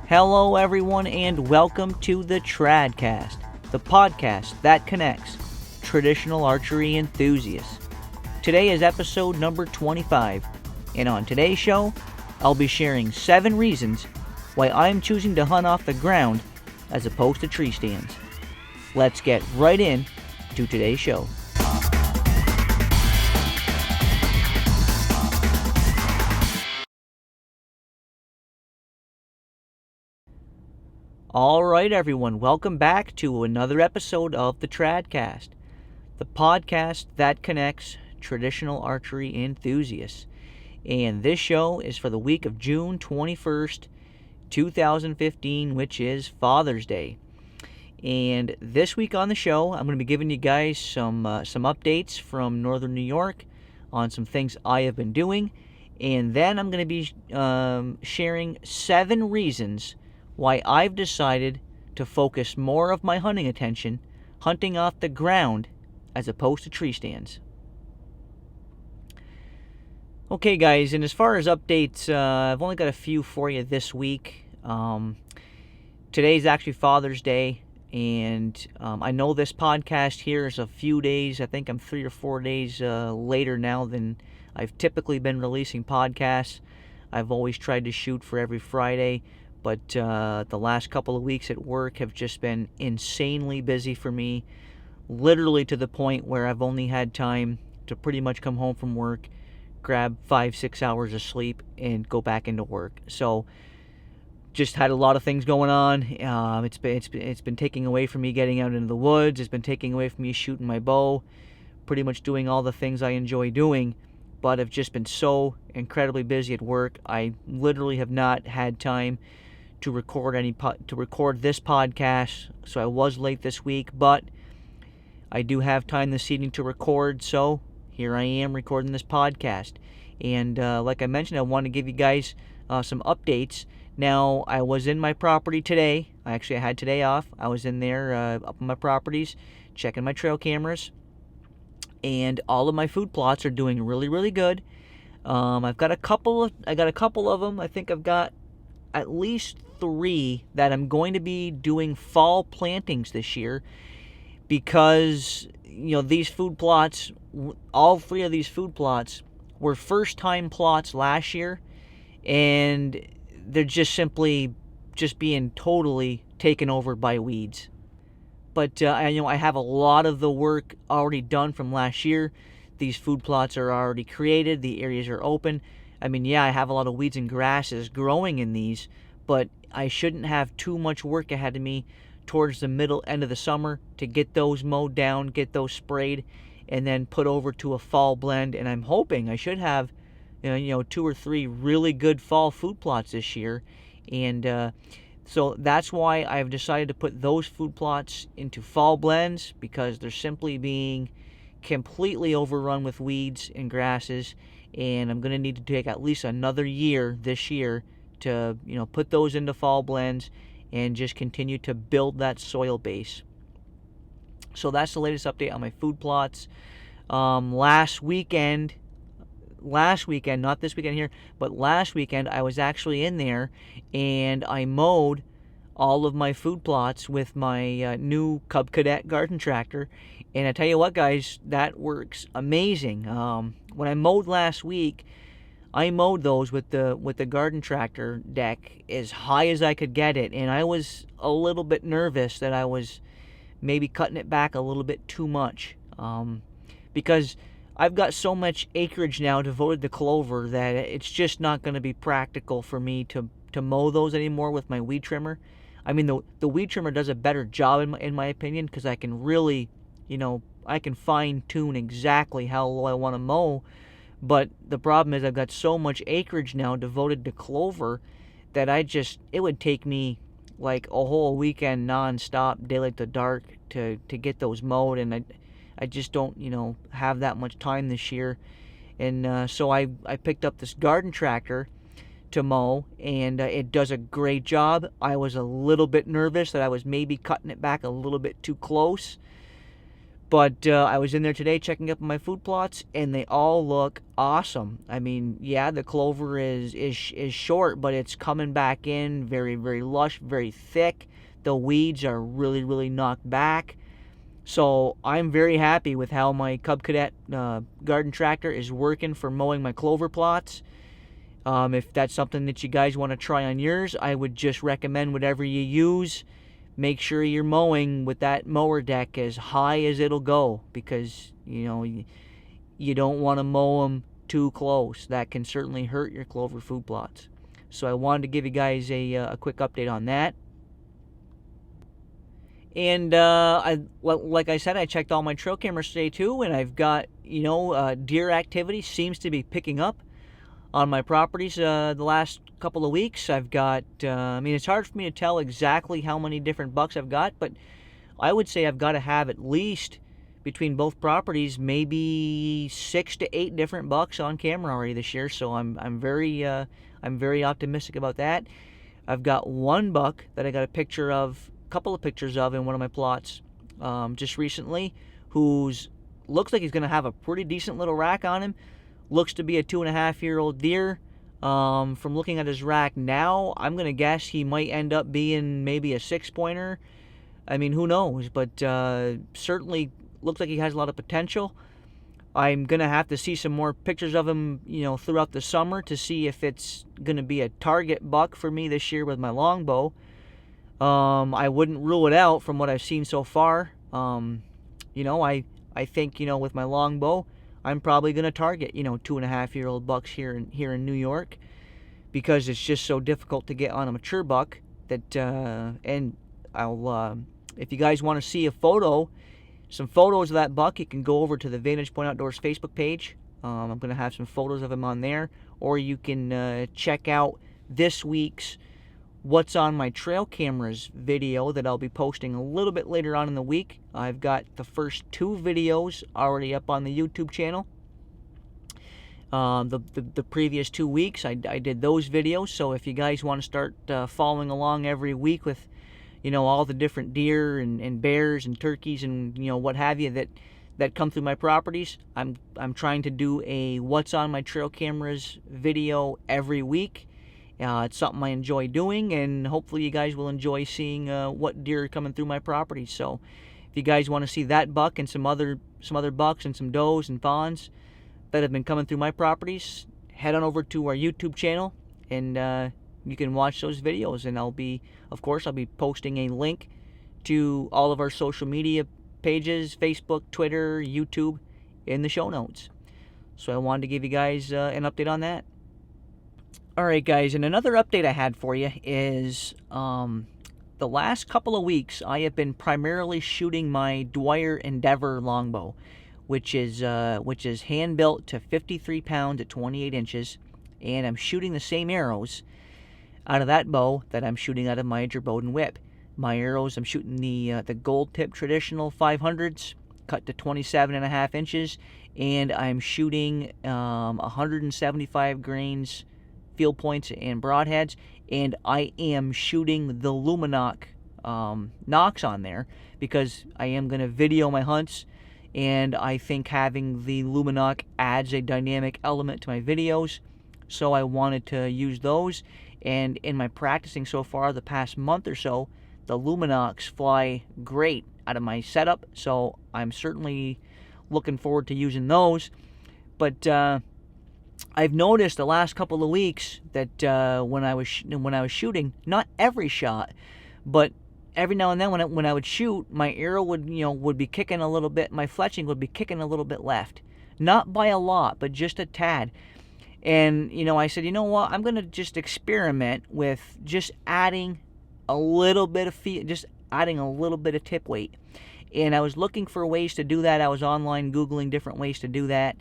Hello everyone and welcome to the TradCast, the podcast that connects traditional archery enthusiasts. Today is episode number 25, and on today's show, I'll be sharing 7 reasons why I'm choosing to hunt off the ground as opposed to tree stands. Let's get right in to today's show. Alright everyone, welcome back to another episode of the TradCast, the podcast that connects traditional archery enthusiasts. And this show is for the week of June 21st, 2015, which is Father's Day. And this week on the show, I'm going to be giving you guys some updates from Northern New York on some things I have been doing. And then I'm going to be sharing 7 reasons why I've decided to focus more of my hunting attention hunting off the ground as opposed to tree stands. Okay guys, and as far as updates, I've only got a few for you this week. Today's actually Father's Day, and I know this podcast here is a few days, I think I'm 3 or 4 days later now than I've typically been releasing podcasts. I've always tried to shoot for every Friday, but the last couple of weeks at work have just been insanely busy for me, literally to the point where I've only had time to pretty much come home from work, grab 5-6 hours of sleep, and go back into work. So just had a lot of things going on. It's been taking away from me getting out into the woods. It's been taking away from me shooting my bow, pretty much doing all the things I enjoy doing. But I've just been so incredibly busy at work. I literally have not had time to record this podcast, so I was late this week, but I do have time this evening to record, so here I am recording this podcast. And like I mentioned, I want to give you guys some updates. Now, I was in my property today. I had today off. I was in there up on my properties, checking my trail cameras, and all of my food plots are doing really, really good. I got a couple of them. I think I've got at least 3 that I'm going to be doing fall plantings this year, because these food plots, all 3 of these food plots were first time plots last year, and they're just being totally taken over by weeds. But I have a lot of the work already done from last year. These food plots are already created, the areas are open. I have a lot of weeds and grasses growing in these, but I shouldn't have too much work ahead of me towards the end of the summer to get those mowed down, get those sprayed, and then put over to a fall blend. And I'm hoping I should have 2 or 3 really good fall food plots this year. And so that's why I've decided to put those food plots into fall blends, because they're simply being completely overrun with weeds and grasses. And I'm going to need to take at least another year this year to put those into fall blends and just continue to build that soil base. So that's the latest update on my food plots. Last weekend, not this weekend here, but last weekend I was actually in there and I mowed all of my food plots with my new Cub Cadet garden tractor. And I tell you what, guys, that works amazing. When I mowed last week, I mowed those with the garden tractor deck as high as I could get it, and I was a little bit nervous that I was maybe cutting it back a little bit too much, because I've got so much acreage now devoted to clover that it's just not going to be practical for me to mow those anymore with my weed trimmer. The weed trimmer does a better job in my opinion, because I can really, I can fine tune exactly how low I want to mow. But the problem is I've got so much acreage now devoted to clover that it would take me like a whole weekend non-stop, daylight to dark, to get those mowed, and I just don't, have that much time this year. And so I picked up this garden tractor to mow, and it does a great job. I was a little bit nervous that I was maybe cutting it back a little bit too close, But I was in there today checking up on my food plots, and they all look awesome. I mean, yeah, the clover is short, but it's coming back in very, very lush, very thick. The weeds are really, really knocked back. So I'm very happy with how my Cub Cadet garden tractor is working for mowing my clover plots. If that's something that you guys want to try on yours, I would just recommend whatever you use. Make sure you're mowing with that mower deck as high as it'll go, because you don't want to mow them too close. That can certainly hurt your clover food plots. So I wanted to give you guys a quick update on that. And like I said, I checked all my trail cameras today too, and I've got deer activity seems to be picking up on my properties the last couple of weeks. I've got, it's hard for me to tell exactly how many different bucks I've got, but I would say I've got to have at least, between both properties, maybe 6 to 8 different bucks on camera already this year. So I'm very optimistic about that. I've got one buck that I got a couple of pictures of in one of my plots just recently, who's looks like he's going to have a pretty decent little rack on him. Looks to be a 2.5-year-old deer. From looking at his rack now, I'm going to guess he might end up being maybe a 6-pointer. I mean, who knows? But certainly looks like he has a lot of potential. I'm going to have to see some more pictures of him, throughout the summer to see if it's going to be a target buck for me this year with my longbow. I wouldn't rule it out from what I've seen so far. I think, with my longbow, I'm probably going to target, 2.5-year-old bucks here in New York, because it's just so difficult to get on a mature buck. And I'll, if you guys want to see some photos of that buck, you can go over to the Vantage Point Outdoors Facebook page. I'm going to have some photos of him on there, or you can check out this week's What's on My Trail Cameras video that I'll be posting a little bit later on in the week. I've got the first 2 videos already up on the YouTube channel. The previous 2 weeks I did those videos, so if you guys want to start following along every week with all the different deer and bears and turkeys and what have you that come through my properties, I'm trying to do a What's on My Trail Cameras video every week. It's something I enjoy doing, and hopefully you guys will enjoy seeing what deer are coming through my property. So if you guys want to see that buck and some other bucks and some does and fawns that have been coming through my properties, head on over to our YouTube channel, and you can watch those videos. And I'll be posting a link to all of our social media pages, Facebook, Twitter, YouTube, in the show notes. So I wanted to give you guys an update on that. Alright guys, and another update I had for you is the last couple of weeks I have been primarily shooting my Dwyer Endeavor longbow, which is hand built to 53 pounds at 28 inches, and I'm shooting the same arrows out of that bow that I'm shooting out of my Jerboden whip. My arrows, I'm shooting the gold tip traditional 500s cut to 27.5 inches, and I'm shooting 175 grains field points and broadheads, and I am shooting the Luminok nocks on there because I am going to video my hunts, and I think having the Luminok adds a dynamic element to my videos, so I wanted to use those. And in my practicing so far the past month or so, the Luminoks fly great out of my setup, so I'm certainly looking forward to using those. But I've noticed the last couple of weeks that when I was shooting, not every shot, but every now and then when I would shoot, my arrow would be kicking a little bit, my fletching would be kicking a little bit left, not by a lot, but just a tad. And I said, what, I'm gonna just experiment with just adding a little bit of tip weight. And I was looking for ways to do that. I was online Googling different ways to do that.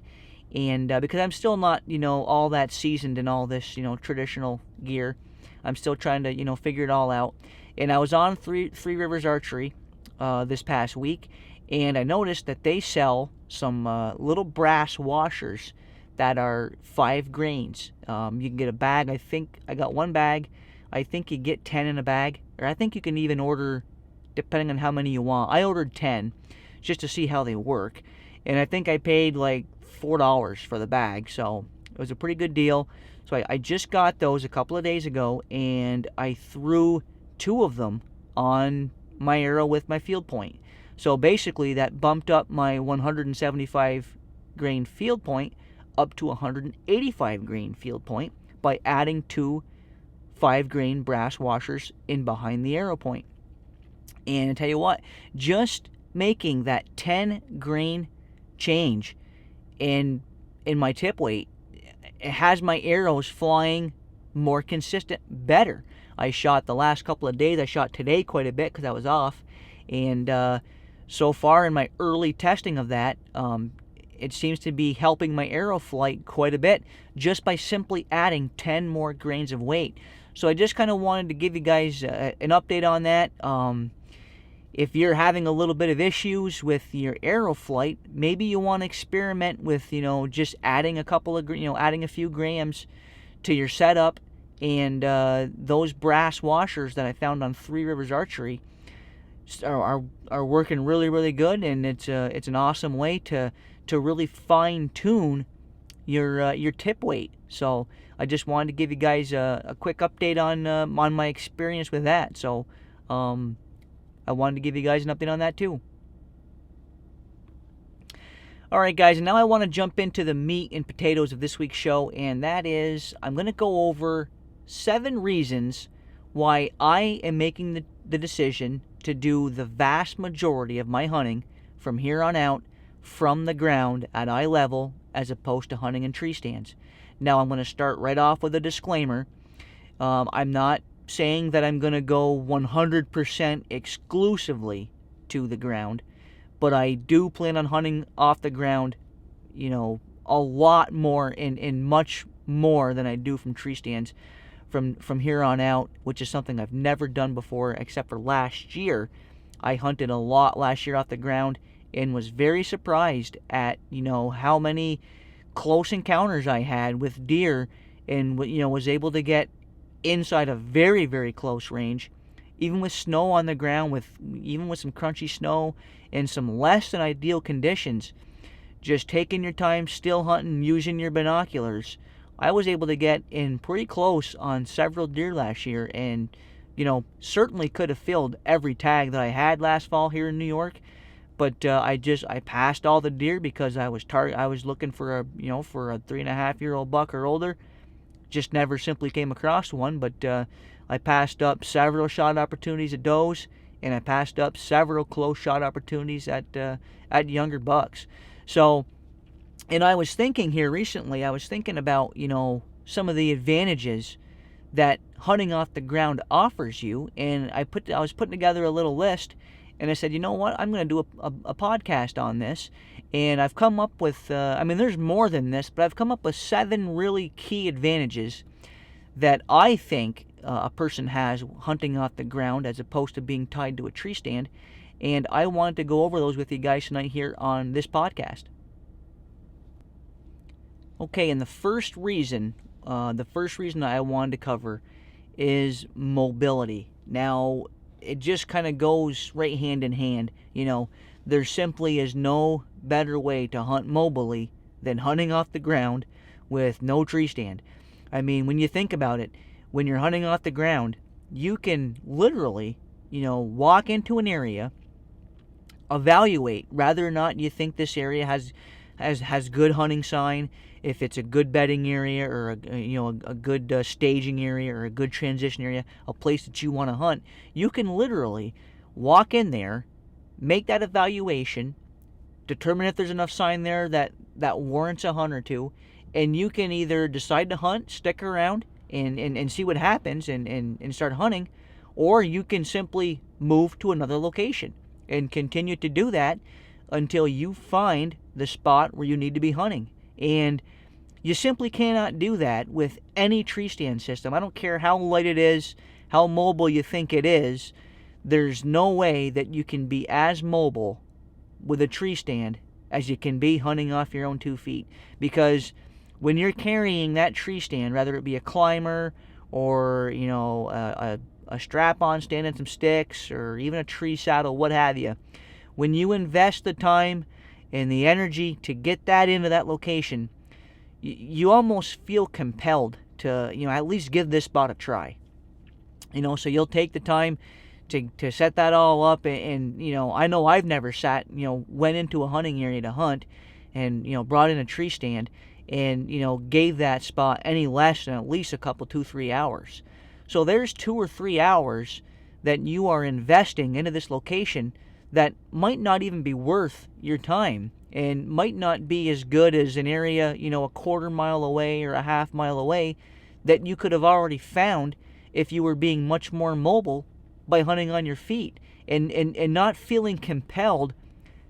And because I'm still not, all that seasoned in all this, traditional gear, I'm still trying to, figure it all out. And I was on Three Rivers Archery this past week, and I noticed that they sell some little brass washers that are 5 grains. You can get a bag. I think I got one bag. I think you get 10 in a bag, or I think you can even order, depending on how many you want. I ordered 10, just to see how they work. And I think I paid like $4 for the bag, so it was a pretty good deal. So I just got those a couple of days ago, and I threw 2 of them on my arrow with my field point. So basically that bumped up my 175 grain field point up to 185 grain field point by adding 2 5-grain brass washers in behind the arrow point. And I tell you what, just making that 10 grain change in my tip weight, it has my arrows flying more consistent, better. I shot the last couple of days. I shot today quite a bit because I was off. And so far in my early testing of that, it seems to be helping my arrow flight quite a bit just by simply adding 10 more grains of weight. So I just kind of wanted to give you guys an update on that. If you're having a little bit of issues with your arrow flight, maybe you want to experiment with, just adding adding a few grams to your setup. And those brass washers that I found on Three Rivers Archery are working really, really good, and it's an awesome way to really fine tune your tip weight. So I just wanted to give you guys a quick update on my experience with that. So I wanted to give you guys an update on that too. Alright guys, and now I want to jump into the meat and potatoes of this week's show, and that is I'm going to go over 7 reasons why I am making the decision to do the vast majority of my hunting from here on out from the ground at eye level as opposed to hunting in tree stands. Now I'm going to start right off with a disclaimer. I'm not saying that I'm going to go 100% exclusively to the ground, but I do plan on hunting off the ground, a lot more and much more than I do from tree stands from here on out, which is something I've never done before except for last year. I hunted a lot last year off the ground and was very surprised at, how many close encounters I had with deer, and, was able to get inside a very, very close range, even with snow on the ground, even with some crunchy snow and some less than ideal conditions. Just taking your time, still hunting, using your binoculars, I was able to get in pretty close on several deer last year, and certainly could have filled every tag that I had last fall here in New York. But I passed all the deer because I was looking for a 3.5-year-old buck or older. Just never simply came across one. But I passed up several shot opportunities at does, and I passed up several close shot opportunities at younger bucks. So, and I was thinking here recently, I was thinking about some of the advantages that hunting off the ground offers you, and I was putting together a little list, and I said, you know what, I'm going to do a podcast on this, and I've come up with, there's more than this, but I've come up with 7 really key advantages that I think a person has hunting off the ground as opposed to being tied to a tree stand, and I wanted to go over those with you guys tonight here on this podcast. Okay, and the first reason I wanted to cover is mobility. Now, it just kind of goes right hand in hand. There simply is no better way to hunt mobily than hunting off the ground with no tree stand. When you think about it, when you're hunting off the ground, you can literally, walk into an area, evaluate whether or not you think this area has good hunting sign, if it's a good bedding area or a good staging area or a good transition area, a place that you want to hunt. You can literally walk in there, make that evaluation, determine if there's enough sign there that warrants a hunt or two, and you can either decide to hunt, stick around, and see what happens and start hunting, or you can simply move to another location and continue to do that until you find the spot where you need to be hunting. And you simply cannot do that with any tree stand system. I don't care how light it is, how mobile you think it is. There's no way that you can be as mobile with a tree stand as you can be hunting off your own 2 feet. Because when you're carrying that tree stand, whether it be a climber or a strap-on stand and some sticks or even a tree saddle, what have you, when you invest the time and the energy to get that into that location, you almost feel compelled to, at least give this spot a try. So you'll take the time to set that all up, and I know I've never went into a hunting area to hunt and, brought in a tree stand and, gave that spot any less than at least a couple, 2-3 hours. So there's 2 or 3 hours that you are investing into this location that might not even be worth your time and might not be as good as an area, a quarter mile away or a half mile away that you could have already found if you were being much more mobile by hunting on your feet and not feeling compelled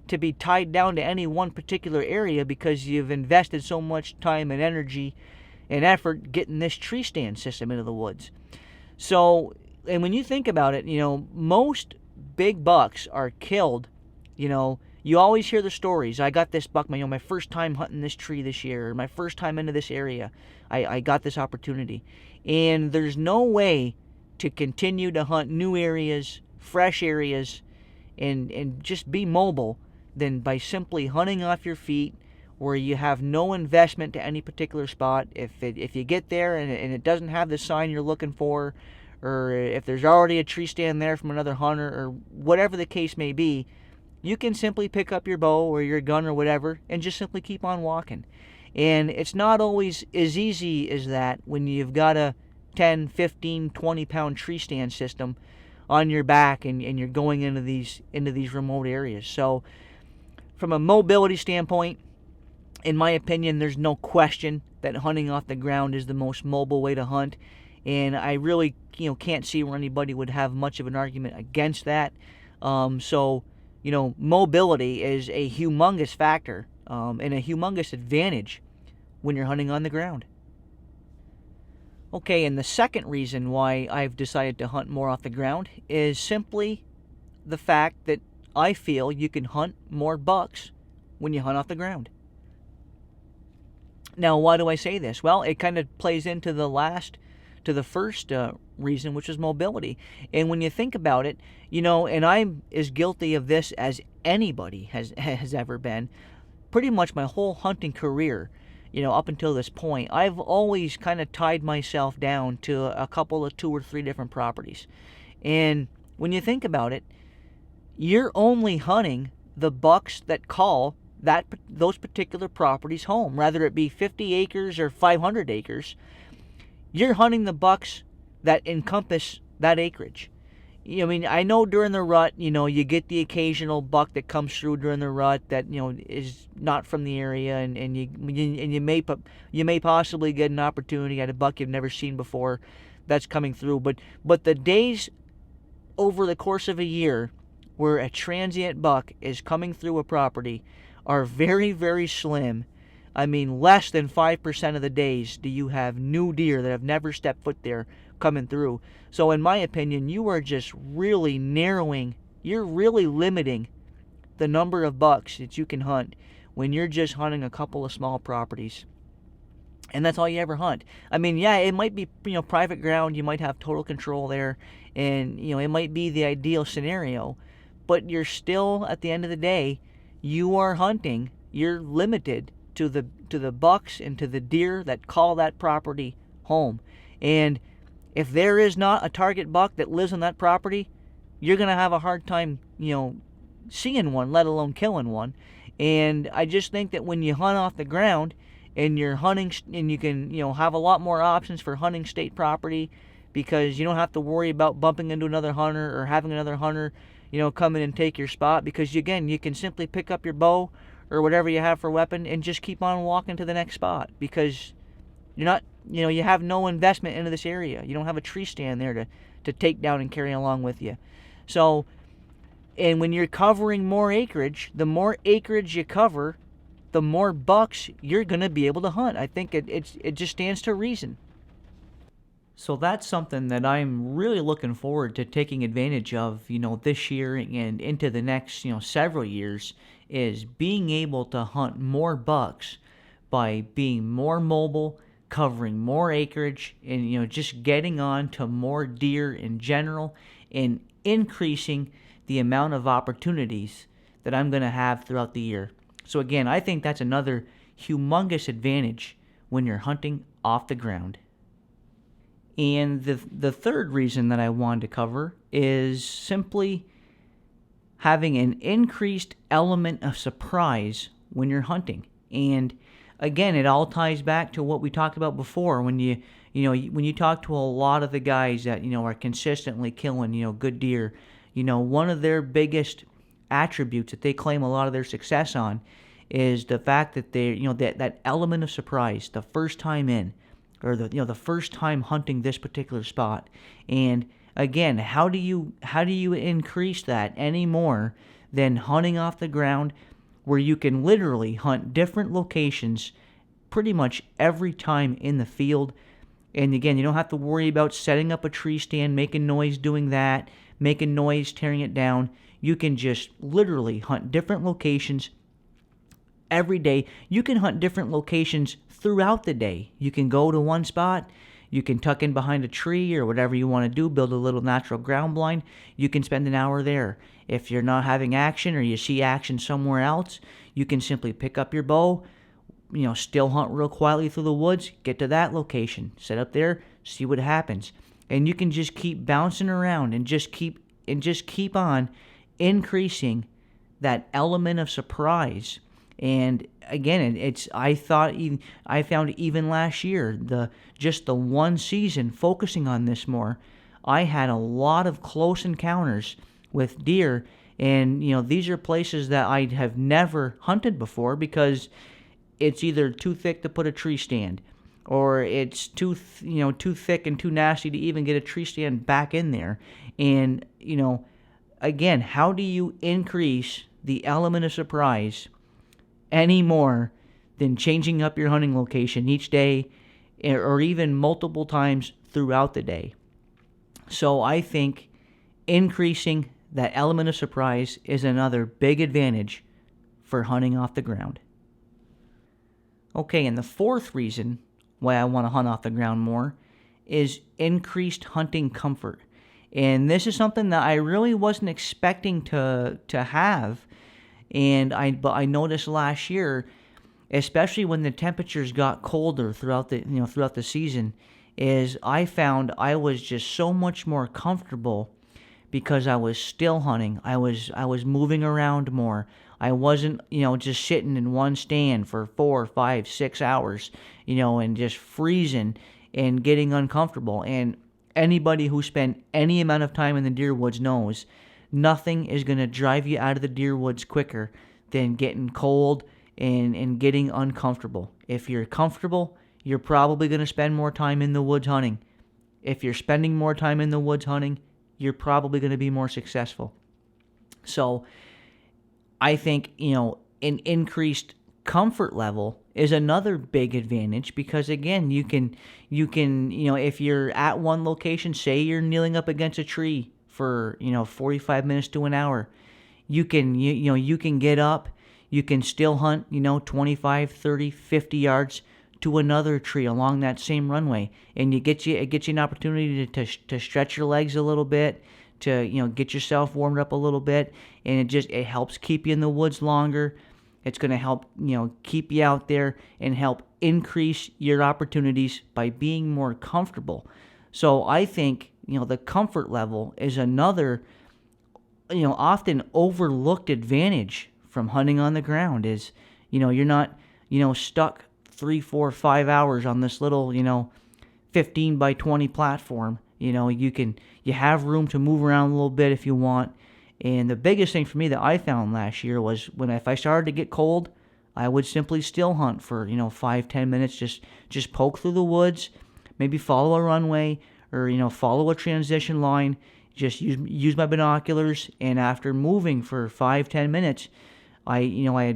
to be tied down to any one particular area because you've invested so much time and energy and effort getting this tree stand system into the woods. So, and when you think about it, most big bucks are killed. You always hear the stories. I got this buck, my first time hunting this tree this year, or my first time into this area. I got this opportunity. And there's no way to continue to hunt new areas, fresh areas, and just be mobile than by simply hunting off your feet where you have no investment to any particular spot. If you get there and it doesn't have the sign you're looking for, or if there's already a tree stand there from another hunter, or whatever the case may be, you can simply pick up your bow or your gun or whatever and just simply keep on walking. And it's not always as easy as that when you've got a 10, 15, 20 pound tree stand system on your back and you're going into these remote areas. So from a mobility standpoint, in my opinion, there's no question that hunting off the ground is the most mobile way to hunt. And I really, can't see where anybody would have much of an argument against that. So, mobility is a humongous factor and a humongous advantage when you're hunting on the ground. Okay, and the second reason why I've decided to hunt more off the ground is simply the fact that I feel you can hunt more bucks when you hunt off the ground. Now, why do I say this? Well, it kind of plays into the first reason, which is mobility. And when you think about it, and I'm as guilty of this as anybody has ever been, pretty much my whole hunting career, up until this point, I've always kind of tied myself down to a couple of 2 or 3 different properties. And when you think about it, you're only hunting the bucks that call those particular properties home, whether it be 50 acres or 500 acres. You're hunting the bucks that encompass that acreage. I know during the rut, you get the occasional buck that comes through during the rut that, is not from the area, and you may possibly get an opportunity at a buck you've never seen before that's coming through. But the days over the course of a year where a transient buck is coming through a property are very, very slim. Less than 5% of the days do you have new deer that have never stepped foot there coming through. So in my opinion, you are just really you're really limiting the number of bucks that you can hunt when you're just hunting a couple of small properties. And that's all you ever hunt. Yeah, it might be, private ground, you might have total control there, and, it might be the ideal scenario, but you're still, at the end of the day, you're limited to the bucks and to the deer that call that property home. And if there is not a target buck that lives on that property, you're going to have a hard time, seeing one, let alone killing one. And I just think that when you hunt off the ground and you're hunting, and you can, have a lot more options for hunting state property, because you don't have to worry about bumping into another hunter or having another hunter, come in and take your spot, because again, you can simply pick up your bow or whatever you have for weapon and just keep on walking to the next spot, because you're not, you have no investment into this area. You don't have a tree stand there to take down and carry along with you. So, and when you're covering more acreage, the more acreage you cover, the more bucks you're going to be able to hunt. I think it just stands to reason. So that's something that I'm really looking forward to taking advantage of, this year and into the next, several years, is being able to hunt more bucks by being more mobile, covering more acreage, and, just getting on to more deer in general, and increasing the amount of opportunities that I'm going to have throughout the year. So again, I think that's another humongous advantage when you're hunting off the ground. And the third reason that I wanted to cover is simply having an increased element of surprise when you're hunting. And again, it all ties back to what we talked about before. When when you talk to a lot of the guys that are consistently killing good deer, one of their biggest attributes that they claim a lot of their success on is the fact that they that element of surprise the first time in, or the first time hunting this particular spot. And again, how do you increase that any more than hunting off the ground, where you can literally hunt different locations pretty much every time in the field? And again, you don't have to worry about setting up a tree stand, making noise doing that, making noise tearing it down. You can just literally hunt different locations every day. You can hunt different locations throughout the day. You can go to one spot, you can tuck in behind a tree or whatever you want to do, build a little natural ground blind. You can spend an hour there. If you're not having action or you see action somewhere else, you can simply pick up your bow, still hunt real quietly through the woods, get to that location, set up there, see what happens. And you can just keep bouncing around and just keep on increasing that element of surprise. And again, I found even last year, the one season focusing on this more, I had a lot of close encounters with deer. And these are places that I have never hunted before, because it's either too thick to put a tree stand, or it's too thick and too nasty to even get a tree stand back in there. And again, how do you increase the element of surprise any more than changing up your hunting location each day, or even multiple times throughout the day? So I think increasing that element of surprise is another big advantage for hunting off the ground. Okay, and the fourth reason why I want to hunt off the ground more is increased hunting comfort. And this is something that I really wasn't expecting to have. But I noticed last year, especially when the temperatures got colder throughout the season, is I found I was just so much more comfortable because I was still hunting. I was moving around more. I wasn't just sitting in one stand for 4, 5, 6 hours, and just freezing and getting uncomfortable. And anybody who spent any amount of time in the deer woods knows nothing is going to drive you out of the deer woods quicker than getting cold and getting uncomfortable. If you're comfortable, you're probably going to spend more time in the woods hunting. If you're spending more time in the woods hunting, you're probably going to be more successful. So I think, an increased comfort level is another big advantage, because again, you can, if you're at one location, say you're kneeling up against a tree for 45 minutes to an hour, you can get up, you can still hunt 25, 30, 50 yards to another tree along that same runway, and it gets you an opportunity to stretch your legs a little bit, to get yourself warmed up a little bit, and it helps keep you in the woods longer. It's going to help keep you out there and help increase your opportunities by being more comfortable. So I think the comfort level is another often overlooked advantage from hunting on the ground. Is you're not stuck 3, 4, 5 hours on this little 15 by 20 platform. You have room to move around a little bit if you want. And the biggest thing for me that I found last year was if I started to get cold, I would simply still hunt for 5-10 minutes, just poke through the woods, maybe follow a runway, or follow a transition line, just use my binoculars. And after moving for 5-10 minutes, I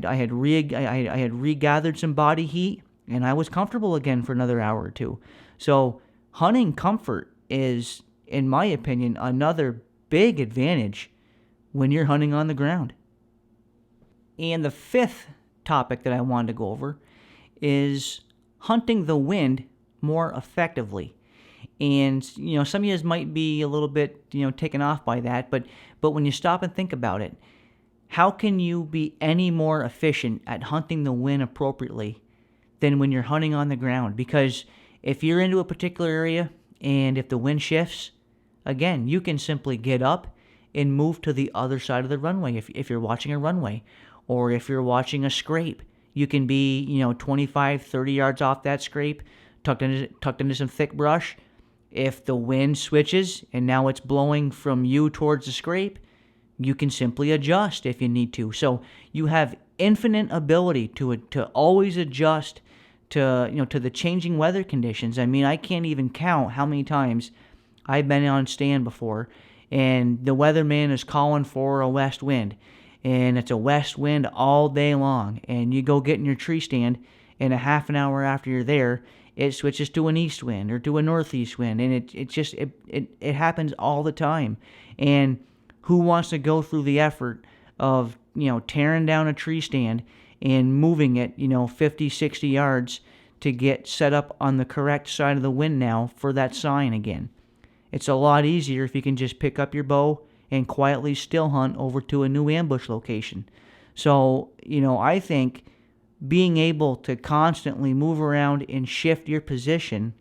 had regathered some body heat, and I was comfortable again for another hour or two. So hunting comfort is, in my opinion, another big advantage when you're hunting on the ground. And the fifth topic that I wanted to go over is hunting the wind more effectively. And some of you might be a little bit taken off by that, but when you stop and think about it, how can you be any more efficient at hunting the wind appropriately than when you're hunting on the ground? Because if you're into a particular area and if the wind shifts, again, you can simply get up and move to the other side of the runway if you're watching a runway, or if you're watching a scrape. You can be, 25, 30 yards off that scrape, tucked into some thick brush. If the wind switches and now it's blowing from you towards the scrape, you can simply adjust if you need to. So you have infinite ability to always adjust to the changing weather conditions. I mean, I can't even count how many times I've been on stand before, and the weatherman is calling for a west wind, and it's a west wind all day long, and you go get in your tree stand, and a half an hour after you're there, it switches to an east wind or to a northeast wind, and it happens all the time. And who wants to go through the effort of tearing down a tree stand and moving it 50, 60 yards to get set up on the correct side of the wind now for that sign again? It's a lot easier if you can just pick up your bow and quietly still hunt over to a new ambush location. So, I think being able to constantly move around and shift your position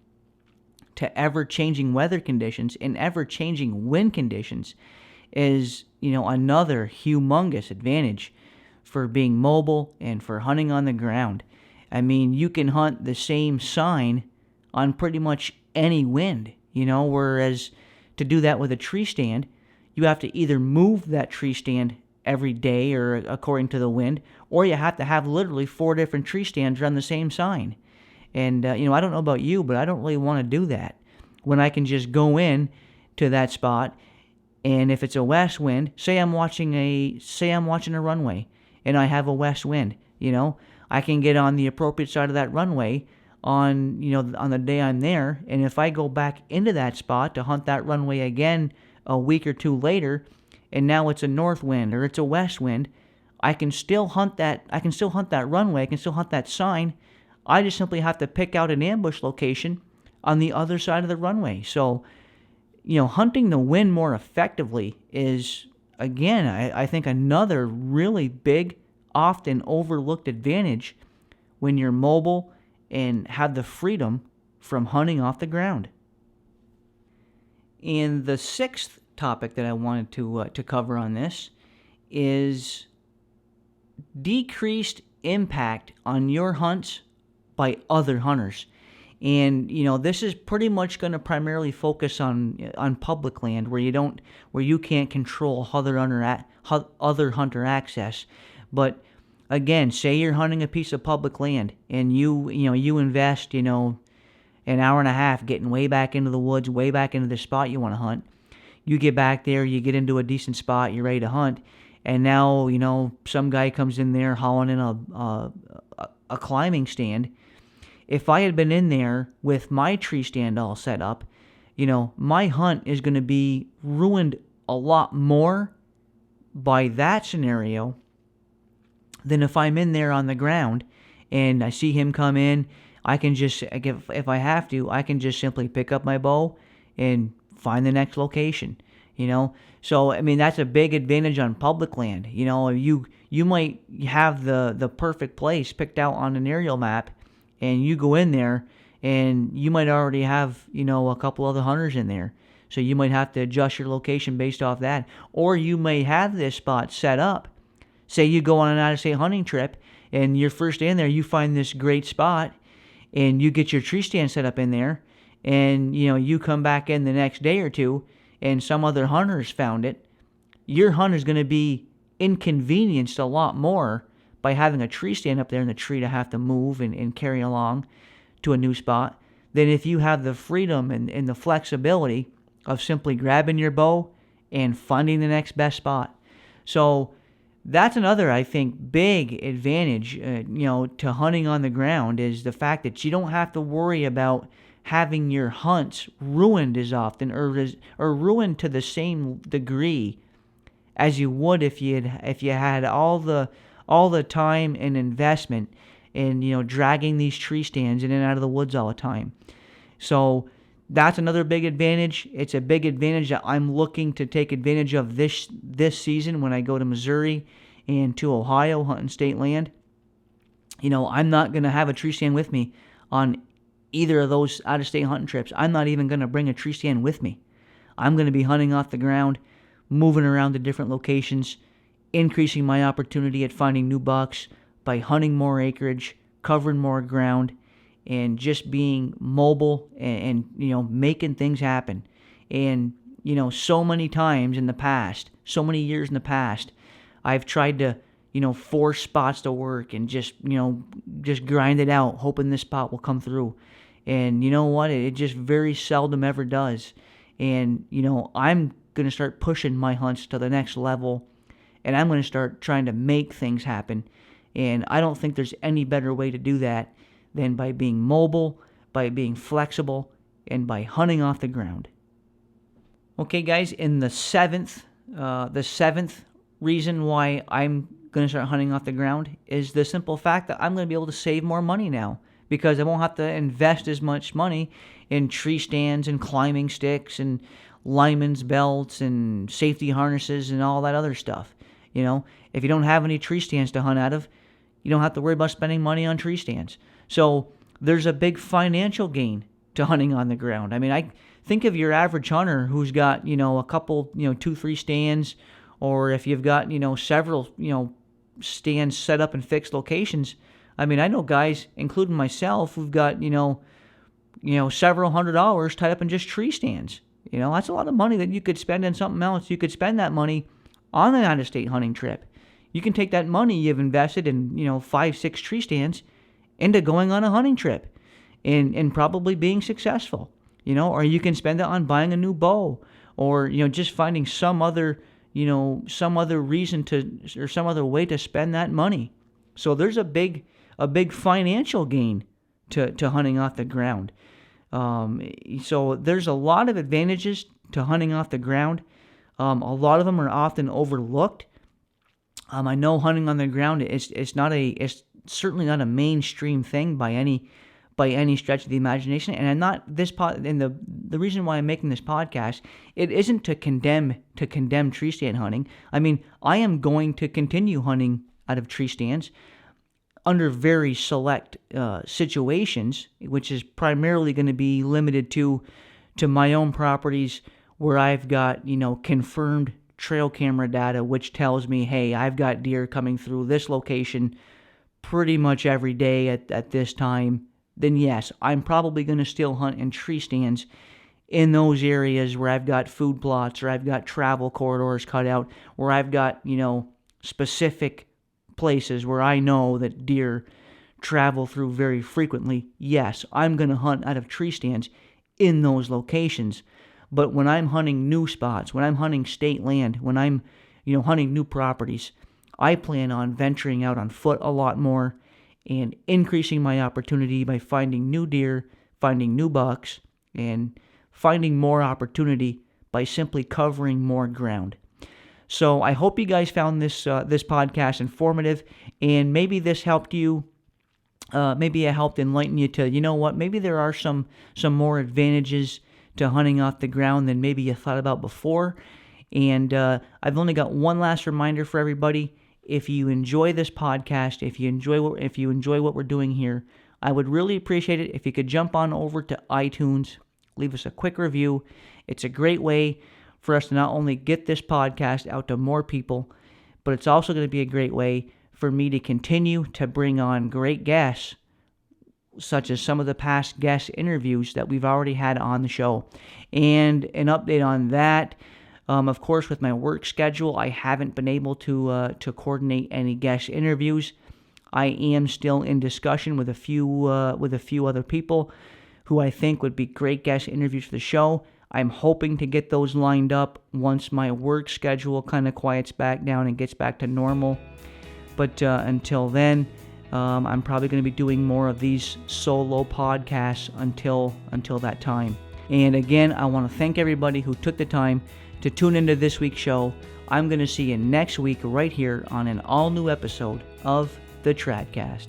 to ever-changing weather conditions and ever-changing wind conditions is, another humongous advantage for being mobile and for hunting on the ground. I mean, you can hunt the same sign on pretty much any wind, whereas to do that with a tree stand, you have to either move that tree stand every day or according to the wind, or you have to have literally 4 different tree stands run the same sign. And, I don't know about you, but I don't really want to do that when I can just go in to that spot. And if it's a west wind, say I'm watching a runway and I have a west wind, I can get on the appropriate side of that runway on the day I'm there. And if I go back into that spot to hunt that runway again a week or two later, and now it's a north wind or it's a west wind, I can still hunt that runway, I can still hunt that sign. I just simply have to pick out an ambush location on the other side of the runway. So, hunting the wind more effectively is, again, I think another really big, often overlooked advantage when you're mobile and have the freedom from hunting off the ground. And the sixth topic that I wanted to cover on this is decreased impact on your hunts by other hunters. And this is pretty much going to primarily focus on public land where you can't control other hunter access. But again, say you're hunting a piece of public land and you invest an hour and a half getting way back into the woods, way back into the spot you want to hunt. You get back there, you get into a decent spot, you're ready to hunt, and now some guy comes in there hauling in a climbing stand. If I had been in there with my tree stand all set up, my hunt is going to be ruined a lot more by that scenario than if I'm in there on the ground and I see him come in. I can just, if I have to, I can just simply pick up my bow and find the next location, So, I mean, that's a big advantage on public land. You might have the perfect place picked out on an aerial map, and you go in there, and you might already have, a couple other hunters in there. So you might have to adjust your location based off that. Or you may have this spot set up. Say you go on an out-of-state hunting trip, and you're first in there, you find this great spot, and you get your tree stand set up in there, and, you come back in the next day or two, and some other hunters found it. Your hunt is going to be inconvenienced a lot more by having a tree stand up there in the tree to have to move and carry along to a new spot than if you have the freedom and the flexibility of simply grabbing your bow and finding the next best spot. So that's another, I think, big advantage, to hunting on the ground is the fact that you don't have to worry about having your hunts ruined as often or ruined to the same degree as you would if you had all the time and investment in dragging these tree stands in and out of the woods all the time. So that's another big advantage. It's a big advantage that I'm looking to take advantage of this season when I go to Missouri and to Ohio hunting state land, I'm not going to have a tree stand with me on either of those out-of-state hunting trips. I'm not even going to bring a tree stand with me. I'm going to be hunting off the ground, moving around to different locations, increasing my opportunity at finding new bucks by hunting more acreage, covering more ground, and just being mobile and making things happen. And, so many times in the past, so many years in the past, I've tried to, force spots to work and just grind it out, hoping this spot will come through. And you know what? It just very seldom ever does. And, I'm going to start pushing my hunts to the next level, and I'm going to start trying to make things happen. And I don't think there's any better way to do that than by being mobile, by being flexible, and by hunting off the ground. Okay, guys, in the seventh reason why I'm going to start hunting off the ground is the simple fact that I'm going to be able to save more money now, because I won't have to invest as much money in tree stands and climbing sticks and lineman's belts and safety harnesses and all that other stuff. If you don't have any tree stands to hunt out of, you don't have to worry about spending money on tree stands. So there's a big financial gain to hunting on the ground. I mean, I think of your average hunter who's got, a couple, 2-3 stands, or if you've got, several, stands set up in fixed locations. I mean, I know guys, including myself, who've got, several $100s tied up in just tree stands. That's a lot of money that you could spend on something else. You could spend that money on an out-of-state hunting trip. You can take that money you've invested in, 5-6 tree stands into going on a hunting trip and probably being successful, or you can spend it on buying a new bow, or, just finding some other reason to, or some other way to spend that money. So there's a big financial gain to hunting off the ground. So there's a lot of advantages to hunting off the ground. A lot of them are often overlooked. I know hunting on the ground it's certainly not a mainstream thing by any stretch of the imagination. And I'm not and the reason why I'm making this podcast, it isn't to condemn tree stand hunting. I mean, I am going to continue hunting out of tree stands under very select situations, which is primarily going to be limited to my own properties where I've got, confirmed trail camera data, which tells me, hey, I've got deer coming through this location pretty much every day at this time. Then yes, I'm probably going to still hunt in tree stands in those areas where I've got food plots, or I've got travel corridors cut out, where I've got, specific places where I know that deer travel through very frequently. Yes, I'm going to hunt out of tree stands in those locations. But when I'm hunting new spots, when I'm hunting state land, when I'm, hunting new properties, I plan on venturing out on foot a lot more and increasing my opportunity by finding new deer, finding new bucks, and finding more opportunity by simply covering more ground. So I hope you guys found this podcast informative, and maybe this helped you. Maybe it helped enlighten you to, maybe there are some more advantages to hunting off the ground than maybe you thought about before. And I've only got one last reminder for everybody. If you enjoy this podcast, if you enjoy what we're doing here, I would really appreciate it if you could jump on over to iTunes, leave us a quick review. It's a great way for us to not only get this podcast out to more people, but it's also going to be a great way for me to continue to bring on great guests, such as some of the past guest interviews that we've already had on the show. And an update on that, of course, with my work schedule, I haven't been able to coordinate any guest interviews. I am still in discussion with a few other people who I think would be great guest interviews for the show. I'm hoping to get those lined up once my work schedule kind of quiets back down and gets back to normal. But until then, I'm probably going to be doing more of these solo podcasts until that time. And again, I want to thank everybody who took the time to tune into this week's show. I'm going to see you next week right here on an all-new episode of the TradCast.